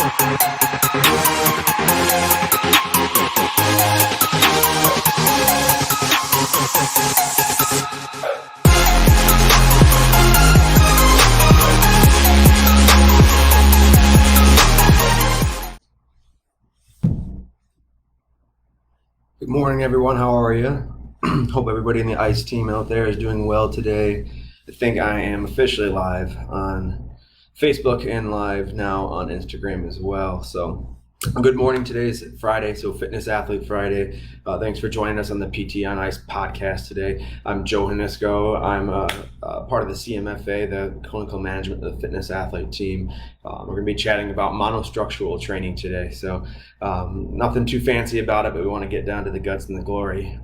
Good morning, everyone. How are you? Hope everybody in the ICE team out there is doing well today. I think I am officially live on Facebook and live now on Instagram as well. So good morning. Today's Friday, so Fitness Athlete Friday. Thanks for joining us on the PT on Ice podcast today. I'm Joe Hanisco. I'm part of the CMFA, the Clinical Management of the Fitness Athlete team. We're going to be chatting about monostructural training today. So nothing too fancy about it, but we want to get down to the guts and the glory.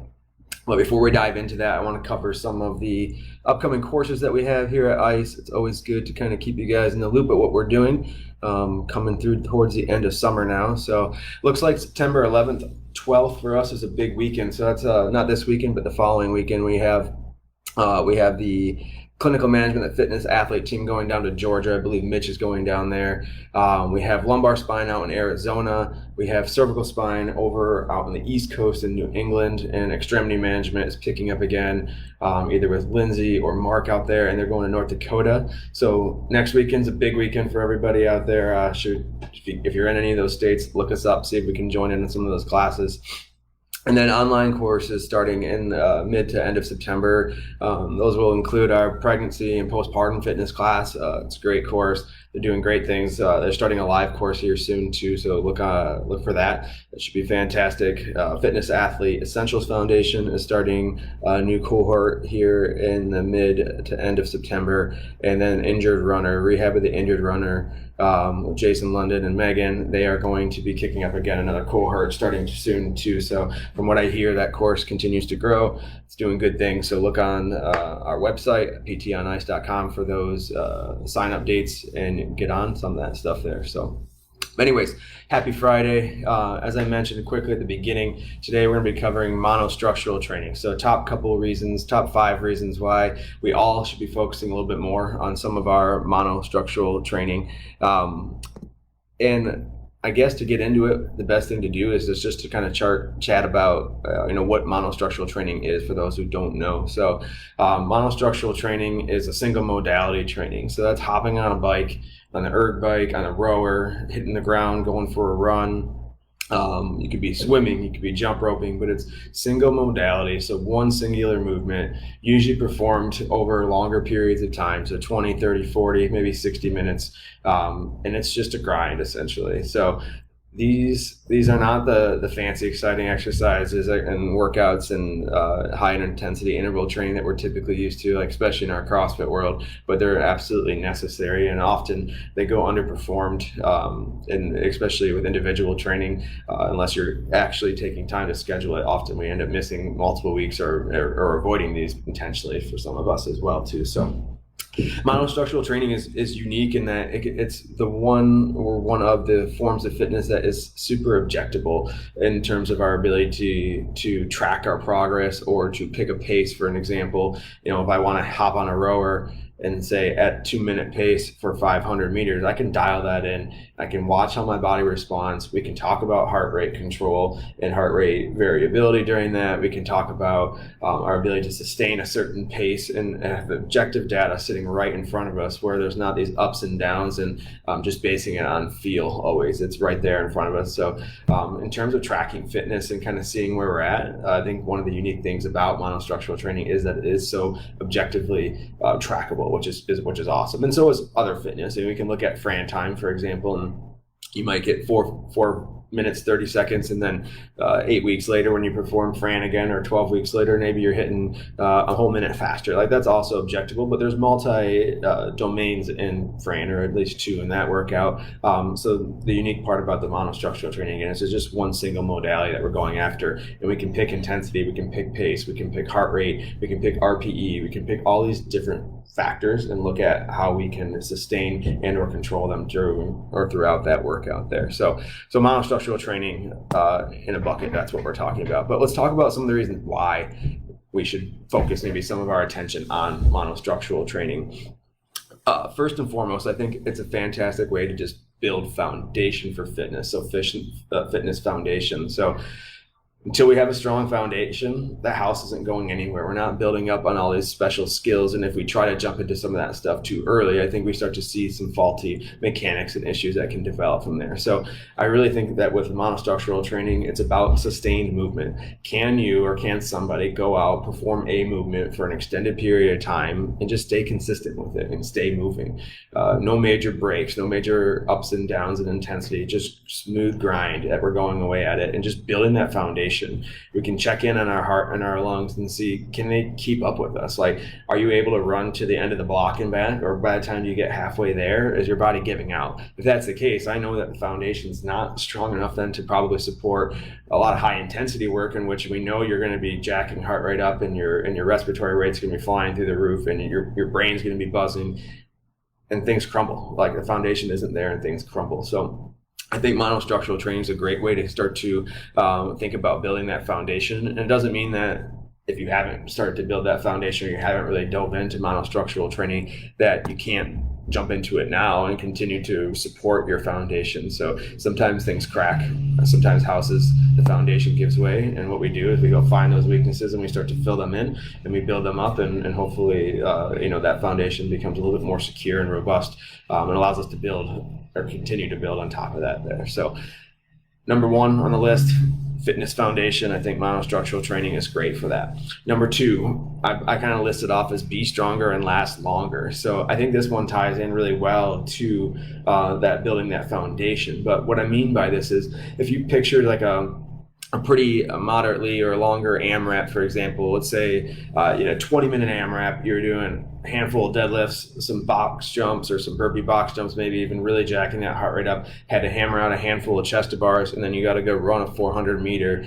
But before we dive into that, I want to cover some of the upcoming courses that we have here at ICE. It's always good to kind of keep you guys in the loop at what we're doing, coming through towards the end of summer now. So looks like September 11th, 12th for us is a big weekend. So that's not this weekend, but the following weekend we have the Clinical Management and Fitness Athlete team going down to Georgia. I believe Mitch is going down there. We have lumbar spine out in Arizona. We have cervical spine over out on the East Coast in New England, and extremity management is picking up again, either with Lindsay or Mark out there, and they're going to North Dakota. So next weekend's a big weekend for everybody out there. If you're in any of those states, look us up, see if we can join in some of those classes. And then online courses starting in mid to end of September. Those will include our pregnancy and postpartum fitness class. It's a great course. They're doing great things. They're starting a live course here soon too, so look for that. It should be fantastic. Fitness Athlete Essentials Foundation is starting a new cohort here in the mid to end of September. And then Injured Runner, Rehab of the Injured Runner, with Jason London and Megan, they are going to be kicking up again another cohort starting soon too. So from what I hear, that course continues to grow. It's doing good things. So look on our website, ptonice.com, for those sign up dates and get on some of that stuff there. So anyways, happy Friday. As I mentioned quickly at the beginning, today we're going to be covering monostructural training. So top 5 reasons why we all should be focusing a little bit more on some of our monostructural training. And I guess to get into it, the best thing to do is just to kind of chat about what monostructural training is for those who don't know. So monostructural training is a single modality training. So that's hopping on a bike, on an erg bike, on a rower, hitting the ground, going for a run. You could be swimming, you could be jump roping, but it's single modality. So one singular movement, usually performed over longer periods of time. So 20, 30, 40, maybe 60 minutes. And it's just a grind essentially. So these are not the fancy, exciting exercises and workouts and high intensity interval training that we're typically used to, like especially in our CrossFit world, but they're absolutely necessary, and often they go underperformed, and especially with individual training, unless you're actually taking time to schedule it. Often we end up missing multiple weeks or avoiding these intentionally for some of us as well too. So monostructural training is unique in that it's the one of the forms of fitness that is super objectable in terms of our ability to track our progress or to pick a pace. For an example, if I want to hop on a rower and say at 2-minute pace for 500 meters, I can dial that in. I can watch how my body responds. We can talk about heart rate control and heart rate variability during that. We can talk about our ability to sustain a certain pace and have objective data sitting right in front of us where there's not these ups and downs and just basing it on feel always. It's right there in front of us. So in terms of tracking fitness and kind of seeing where we're at, I think one of the unique things about monostructural training is that it is so objectively trackable, which is awesome. And so is other fitness. And we can look at Fran time, for example, and you might get 4 minutes, 30 seconds, and then 8 weeks later when you perform Fran again, or 12 weeks later, maybe you're hitting a whole minute faster. Like, that's also objectable, but there's multi domains in Fran, or at least 2 in that workout. So the unique part about the monostructural training is it's just one single modality that we're going after, and we can pick intensity, we can pick pace, we can pick heart rate, we can pick RPE, we can pick all these different factors and look at how we can sustain and or control them throughout that workout there. So monostructural training in a bucket, that's what we're talking about. But let's talk about some of the reasons why we should focus maybe some of our attention on monostructural training. First and foremost, I think it's a fantastic way to just build foundation for fitness. So fitness foundation. So until we have a strong foundation, the house isn't going anywhere. We're not building up on all these special skills. And if we try to jump into some of that stuff too early, I think we start to see some faulty mechanics and issues that can develop from there. So I really think that with monostructural training, it's about sustained movement. Can you or can somebody go out, perform a movement for an extended period of time and just stay consistent with it and stay moving? No major breaks, no major ups and downs in intensity, just smooth grind that we're going away at it and just building that foundation. We can check in on our heart and our lungs and see, can they keep up with us? Like, are you able to run to the end of the block and back, or by the time you get halfway there, is your body giving out? If that's the case, I know that the foundation's not strong enough then to probably support a lot of high intensity work in which we know you're going to be jacking heart rate up and your respiratory rate's going to be flying through the roof and your brain's going to be buzzing and things crumble. Like, the foundation isn't there and things crumble. So I think monostructural training is a great way to start to think about building that foundation. And it doesn't mean that if you haven't started to build that foundation or you haven't really dove into monostructural training, that you can't jump into it now and continue to support your foundation. So sometimes things crack, sometimes the foundation gives way, and what we do is we go find those weaknesses and we start to fill them in and we build them up, and hopefully that foundation becomes a little bit more secure and robust, and allows us to build or continue to build on top of that there. So number one on the list, fitness foundation. I think monostructural training is great for that. Number two, I kind of listed off as be stronger and last longer. So I think this one ties in really well to that building that foundation. But what I mean by this is, if you picture like a pretty moderately or longer AMRAP, for example, let's say 20-minute AMRAP, you're doing a handful of deadlifts, some box jumps or some burpee box jumps, maybe even really jacking that heart rate up, had to hammer out a handful of chest to bars, and then you got to go run a 400 meter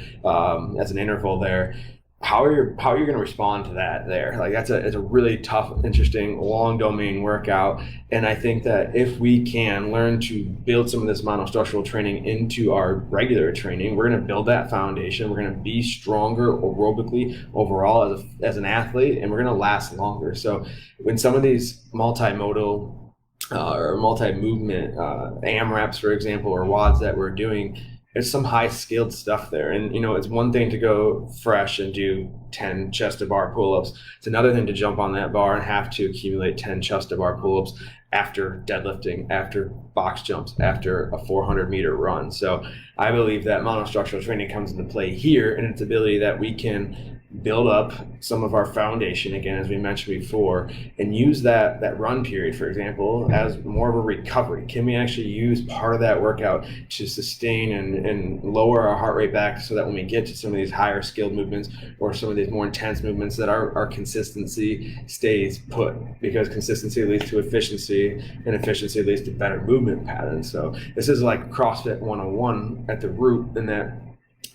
as an interval there. How are you going to respond to that there? Like, it's a really tough, interesting, long domain workout. And I think that if we can learn to build some of this monostructural training into our regular training, we're going to build that foundation. We're going to be stronger aerobically overall as an athlete, and we're going to last longer. So when some of these multimodal or multi-movement AMRAPs, for example, or WODs that we're doing, there's some high skilled stuff there. And, it's one thing to go fresh and do 10 chest to bar pull-ups. It's another thing to jump on that bar and have to accumulate 10 chest to bar pull-ups after deadlifting, after box jumps, after a 400 meter run. So I believe that monostructural training comes into play here in its ability that we can build up some of our foundation, again, as we mentioned before, and use that run period, for example, as more of a recovery. Can we actually use part of that workout to sustain and lower our heart rate back, so that when we get to some of these higher skilled movements or some of these more intense movements, that our consistency stays put, because consistency leads to efficiency, and efficiency leads to better movement patterns. So this is like CrossFit 101 at the root, in that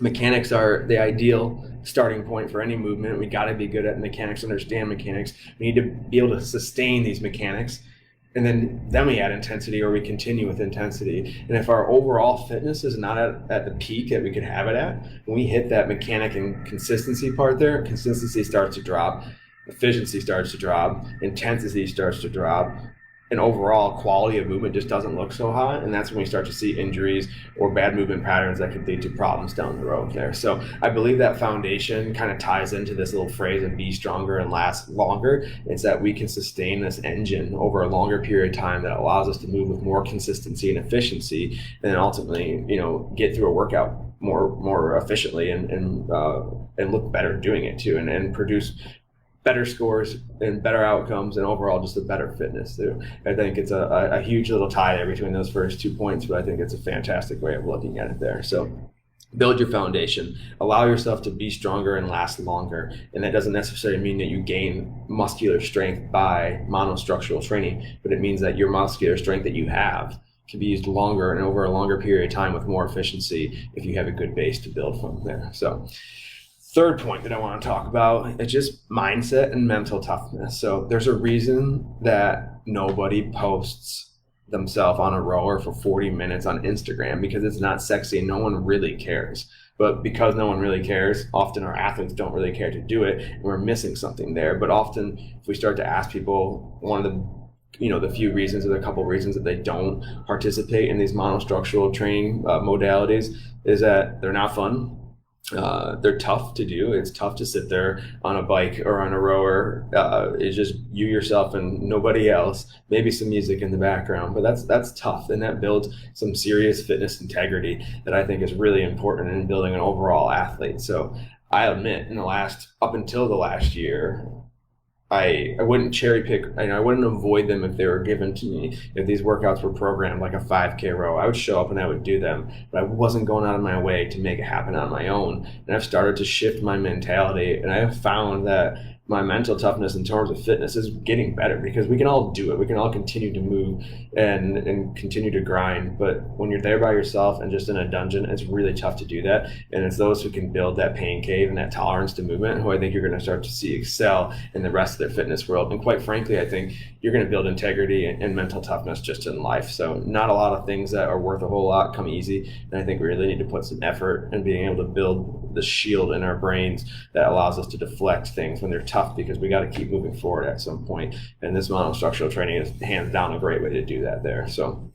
mechanics are the ideal starting point for any movement. We got to be good at mechanics, understand mechanics. We need to be able to sustain these mechanics, and then we add intensity, or we continue with intensity. And if our overall fitness is not at the peak that we could have it at, when we hit that mechanic and consistency part there, consistency starts to drop, efficiency starts to drop, intensity starts to drop, and overall quality of movement just doesn't look so high. And that's when we start to see injuries or bad movement patterns that could lead to problems down the road there. So I believe that foundation kind of ties into this little phrase of be stronger and last longer. It's that we can sustain this engine over a longer period of time that allows us to move with more consistency and efficiency, and then ultimately, get through a workout more efficiently and look better doing it too, and produce better scores and better outcomes, and overall just a better fitness too. I think it's a huge little tie there between those first 2 points, but I think it's a fantastic way of looking at it there. So build your foundation, allow yourself to be stronger and last longer. And that doesn't necessarily mean that you gain muscular strength by monostructural training, but it means that your muscular strength that you have can be used longer and over a longer period of time with more efficiency if you have a good base to build from there. So third point that I want to talk about is just mindset and mental toughness. So there's a reason that nobody posts themselves on a rower for 40 minutes on Instagram, because it's not sexy and no one really cares. But because no one really cares, often our athletes don't really care to do it, and we're missing something there. But often if we start to ask people, one of the the few reasons or the couple reasons that they don't participate in these monostructural training modalities is that they're not fun. They're tough to do. It's tough to sit there on a bike or on a rower. It's just you, yourself, and nobody else. Maybe some music in the background, but that's tough, and that builds some serious fitness integrity that I think is really important in building an overall athlete. So I admit, up until the last year, I wouldn't cherry pick, I wouldn't avoid them if they were given to me. If these workouts were programmed like a 5K row, I would show up and I would do them, but I wasn't going out of my way to make it happen on my own. And I've started to shift my mentality, and I have found that my mental toughness in terms of fitness is getting better, because we can all do it. We can all continue to move and continue to grind. But when you're there by yourself and just in a dungeon, it's really tough to do that. And it's those who can build that pain cave and that tolerance to movement who I think you're going to start to see excel in the rest of their fitness world. And quite frankly, I think you're going to build integrity and mental toughness just in life. So not a lot of things that are worth a whole lot come easy. And I think we really need to put some effort in being able to build the shield in our brains that allows us to deflect things when they're tough, because we got to keep moving forward at some point. And this monostructural training is hands down a great way to do that there. So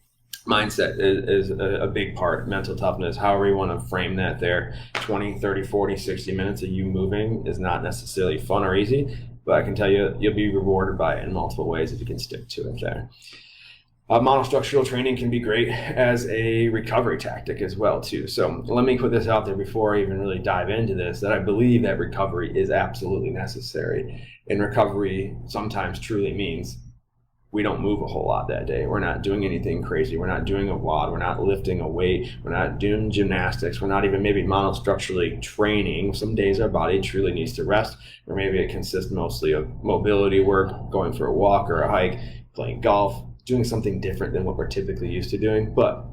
mindset is a big part. Mental toughness, however you want to frame that there. 20, 30, 40, 60 minutes of you moving is not necessarily fun or easy, but I can tell you, you'll be rewarded by it in multiple ways if you can stick to it there. Monostructural training can be great as a recovery tactic as well too. So let me put this out there before I even really dive into this, that I believe that recovery is absolutely necessary. And recovery sometimes truly means we don't move a whole lot that day. We're not doing anything crazy. We're not doing a WOD. We're not lifting a weight. We're not doing gymnastics. We're not even maybe monostructurally training. Some days our body truly needs to rest, or maybe it consists mostly of mobility work, going for a walk or a hike, playing golf, doing something different than what we're typically used to doing. But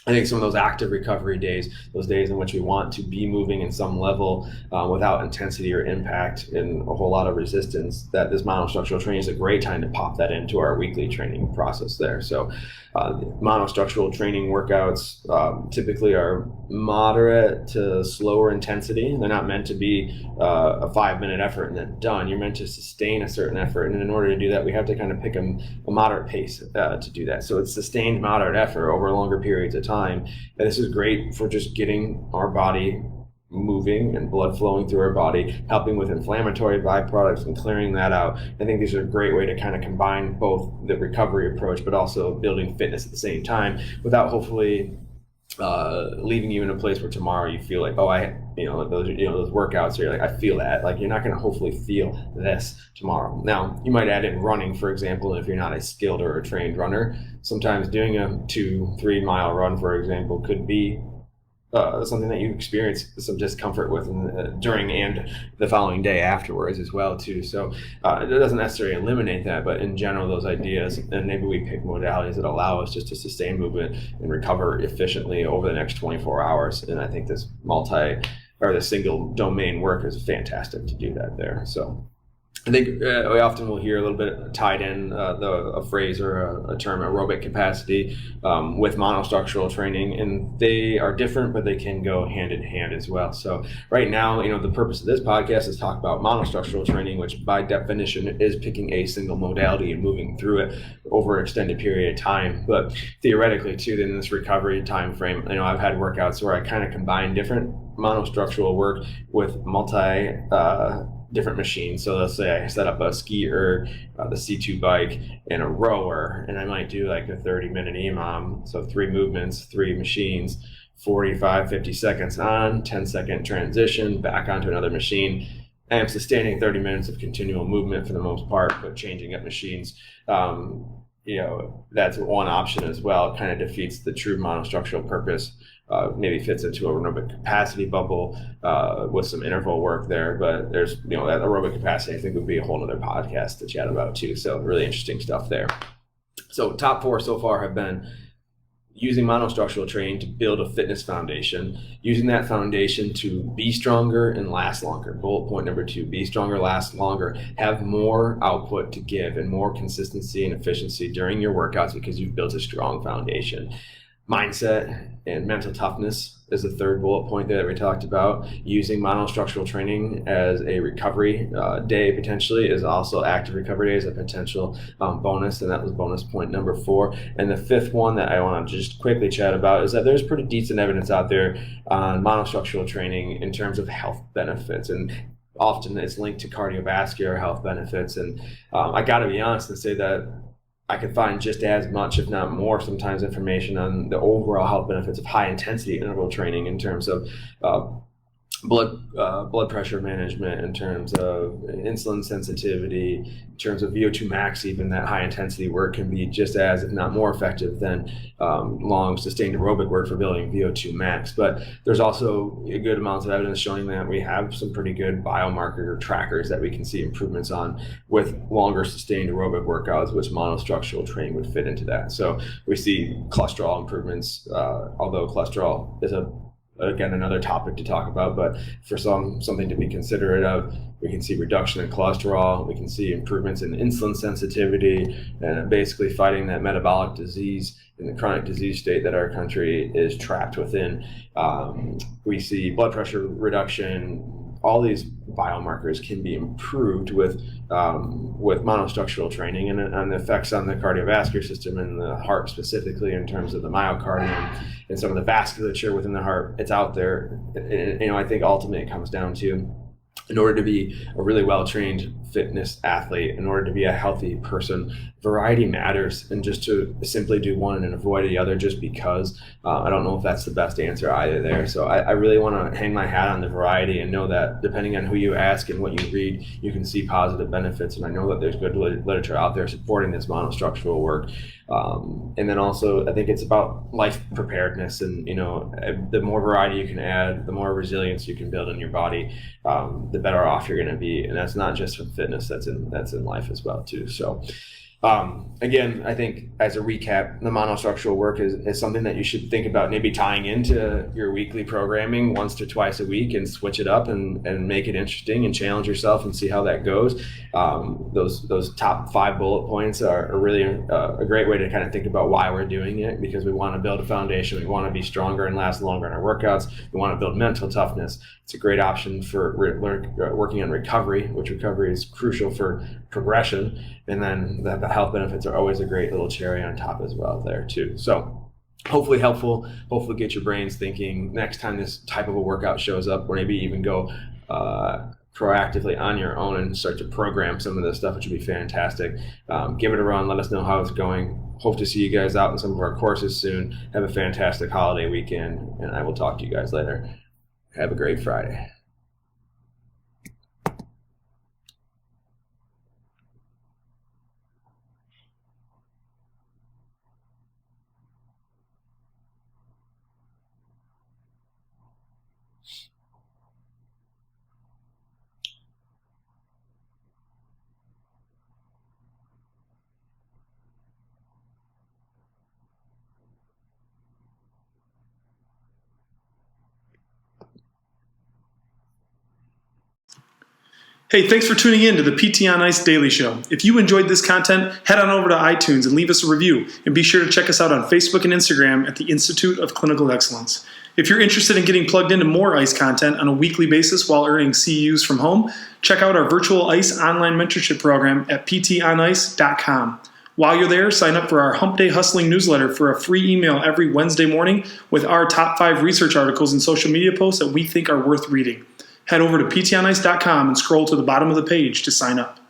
I think some of those active recovery days, those days in which we want to be moving in some level without intensity or impact and a whole lot of resistance, that this monostructural training is a great time to pop that into our weekly training process there. So monostructural training workouts typically are moderate to slower intensity. They're not meant to be a 5-minute effort and then done. You're meant to sustain a certain effort. And in order to do that, we have to kind of pick a moderate pace to do that. So it's sustained moderate effort over longer periods of time. And this is great for just getting our body moving and blood flowing through our body, helping with inflammatory byproducts and clearing that out. I think these are a great way to kind of combine both the recovery approach, but also building fitness at the same time, without hopefully leaving you in a place where tomorrow you feel like, those workouts, you're like, I feel that. Like, you're not going to hopefully feel this tomorrow. Now, you might add in running, for example, if you're not a skilled or a trained runner. Sometimes doing a 2-3 mile run, for example, could be something that you experience some discomfort with during and the following day afterwards as well too. So it doesn't necessarily eliminate that, but in general, those ideas, and maybe we pick modalities that allow us just to sustain movement and recover efficiently over the next 24 hours. And I think this the single domain work is fantastic to do that there. So I think we often will hear a little bit tied in a phrase or a term, aerobic capacity, with monostructural training, and they are different, but they can go hand in hand as well. So right now, the purpose of this podcast is to talk about monostructural training, which by definition is picking a single modality and moving through it over an extended period of time. But theoretically too, in this recovery time frame, I've had workouts where I kind of combine different monostructural work with different machines. So let's say I set up a skier, the C2 bike, and a rower, and I might do like a 30-minute EMOM. So 3 movements, 3 machines, 45, 50 seconds on, 10-second transition, back onto another machine. I am sustaining 30 minutes of continual movement for the most part, but changing up machines. That's one option as well. It kind of defeats the true monostructural purpose. Maybe fits into an aerobic capacity bubble with some interval work there, but there's that aerobic capacity I think would be a whole other podcast to chat about too. So really interesting stuff there. So top 4 so far have been using monostructural training to build a fitness foundation, using that foundation to be stronger and last longer. Bullet point number 2, be stronger, last longer, have more output to give and more consistency and efficiency during your workouts because you've built a strong foundation. mindset and mental toughness is the third bullet point that we talked about. Using monostructural training as a recovery day potentially is also active recovery day as a potential bonus, and that was bonus point number 4. And the fifth one that I want to just quickly chat about is that there's pretty decent evidence out there on monostructural training in terms of health benefits, and often it's linked to cardiovascular health benefits. And I got to be honest and say that I could find just as much, if not more, sometimes information on the overall health benefits of high intensity interval training in terms of blood pressure management, in terms of insulin sensitivity, in terms of VO2 max. Even that high intensity work can be just as, if not more, effective than long sustained aerobic work for building VO2 max. But there's also a good amount of evidence showing that we have some pretty good biomarker trackers that we can see improvements on with longer sustained aerobic workouts, which monostructural training would fit into that. So we see cholesterol improvements, although cholesterol is again, another topic to talk about, but for something to be considerate of. We can see reduction in cholesterol, we can see improvements in insulin sensitivity, and basically fighting that metabolic disease in the chronic disease state that our country is trapped within. We see blood pressure reduction. All these biomarkers can be improved with monostructural training, and the effects on the cardiovascular system and the heart specifically in terms of the myocardium and some of the vasculature within the heart. It's out there. I think ultimately it comes down to, in order to be a really well-trained fitness athlete, in order to be a healthy person, variety matters. And just to simply do one and avoid the other just because, I don't know if that's the best answer either there. So I really want to hang my hat on the variety and know that depending on who you ask and what you read, you can see positive benefits. And I know that there's good literature out there supporting this monostructural work. And then also, I think it's about life preparedness, and the more variety you can add, the more resilience you can build in your body, the better off you're going to be. And that's not just from fitness; that's in life as well too. So, again, I think as a recap, the monostructural work is something that you should think about maybe tying into your weekly programming once to twice a week, and switch it up and make it interesting and challenge yourself and see how that goes. Those top 5 bullet points are really a great way to kind of think about why we're doing it, because we want to build a foundation. We want to be stronger and last longer in our workouts. We want to build mental toughness. It's a great option for working on recovery, which recovery is crucial for progression. And then the health benefits are always a great little cherry on top as well there too. So hopefully helpful, hopefully get your brains thinking next time this type of a workout shows up, or maybe even go proactively on your own and start to program some of this stuff, which would be fantastic. Give it a run. Let us know how it's going. Hope to see you guys out in some of our courses soon. Have a fantastic holiday weekend, and I will talk to you guys later. Have a great Friday. Hey, thanks for tuning in to the PT on Ice Daily Show. If you enjoyed this content, head on over to iTunes and leave us a review. And be sure to check us out on Facebook and Instagram at the Institute of Clinical Excellence. If you're interested in getting plugged into more ICE content on a weekly basis while earning CEUs from home, check out our virtual ICE online mentorship program at ptonice.com. While you're there, sign up for our Hump Day Hustling newsletter for a free email every Wednesday morning with our top 5 research articles and social media posts that we think are worth reading. Head over to ptonice.com and scroll to the bottom of the page to sign up.